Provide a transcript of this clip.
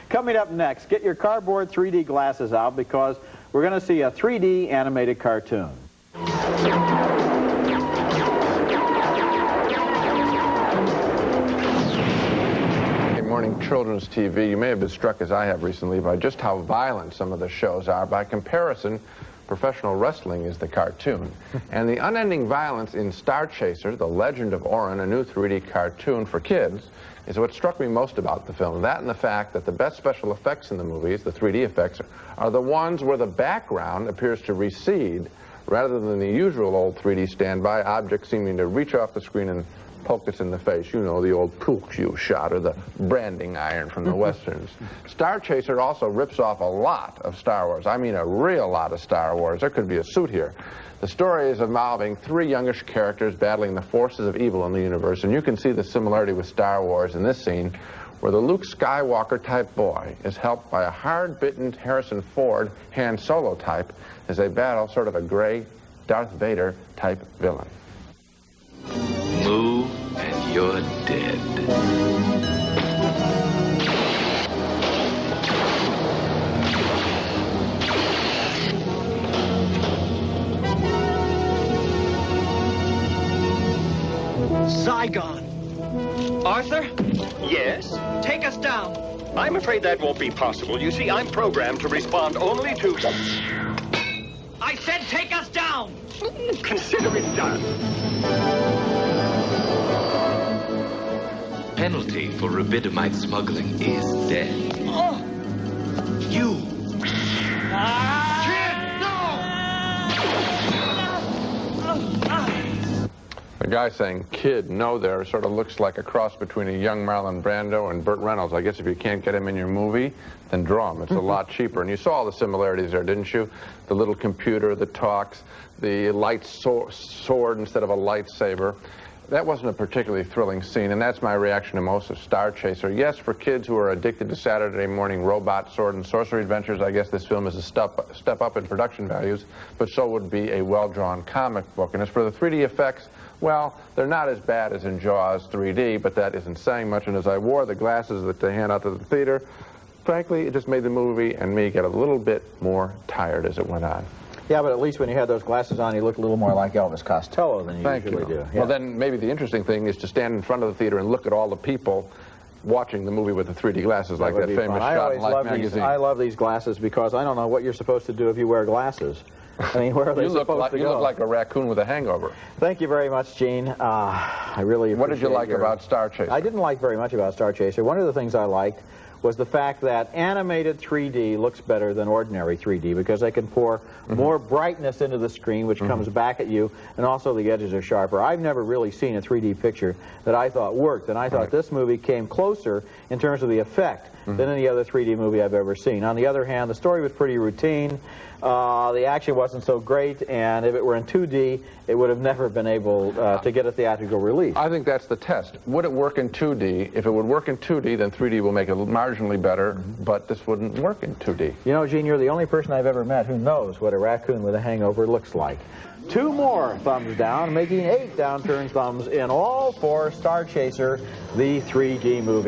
Coming up next, get your cardboard 3D glasses out because we're going to see a 3D animated cartoon. Morning children's TV, you may have been struck as I have recently by just how violent some of the shows are. By comparison, professional wrestling is the cartoon. And the unending violence in Starchaser, The Legend of Orin, a new 3D cartoon for kids, is what struck me most about the film. That and the fact that the best special effects in the movies, the 3D effects, are the ones where the background appears to recede rather than the usual old 3D standby objects seeming to reach off the screen and poke us in the face. You know, the old pool cue shot or the branding iron from the westerns. Starchaser also rips off a lot of Star Wars. I mean a real lot of Star Wars. There could be a suit here. The story is involving three youngish characters battling the forces of evil in the universe, and you can see the similarity with Star Wars in this scene where the Luke Skywalker type boy is helped by a hard-bitten Harrison Ford Han Solo type as they battle sort of a gray Darth Vader type villain. Move and you're dead. Zygon. Arthur? Yes? Take us down. I'm afraid that won't be possible. You see, I'm programmed to respond only to... I said take us down! Consider it done. Penalty for rubidamite smuggling is death. Oh! You! The guy saying kid, no there, sort of looks like a cross between a young Marlon Brando and Burt Reynolds. I guess if you can't get him in your movie, then draw him. It's a lot cheaper. And you saw all the similarities there, didn't you? The little computer that talks, the light sword instead of a lightsaber. That wasn't a particularly thrilling scene, and that's my reaction to most of Starchaser. Yes, for kids who are addicted to Saturday morning robot, sword, and sorcery adventures, I guess this film is a step up in production values, but so would be a well-drawn comic book. And as for the 3D effects, well, they're not as bad as in Jaws 3D, but that isn't saying much. And as I wore the glasses that they hand out to the theater, frankly, it just made the movie and me get a little bit more tired as it went on. Yeah, but at least when you had those glasses on, you looked a little more like Elvis Costello than you usually do. Yeah. Well, then maybe the interesting thing is to stand in front of the theater and look at all the people watching the movie with the 3D glasses, like that famous shot in Life magazine. I love these glasses because I don't know what you're supposed to do if you wear glasses. I mean, where are they supposed to go? You look like a raccoon with a hangover. Thank you very much, Gene. I really appreciate What did you like about Starchaser? I didn't like very much about Starchaser. One of the things I liked was the fact that animated 3D looks better than ordinary 3D because they can pour more brightness into the screen, which comes back at you, and also the edges are sharper. I've never really seen a 3D picture that I thought worked, and I thought this movie came closer in terms of the effect than any other 3D movie I've ever seen. On the other hand, the story was pretty routine. The action wasn't so great, and if it were in 2D, it would have never been able to get a theatrical release. I think that's the test. Would it work in 2D? If it would work in 2D, then 3D will make it marginally better, but this wouldn't work in 2D. You know, Gene, you're the only person I've ever met who knows what a raccoon with a hangover looks like. 2 more thumbs down, making 8 downturn thumbs in all for Starchaser, the 3D movie.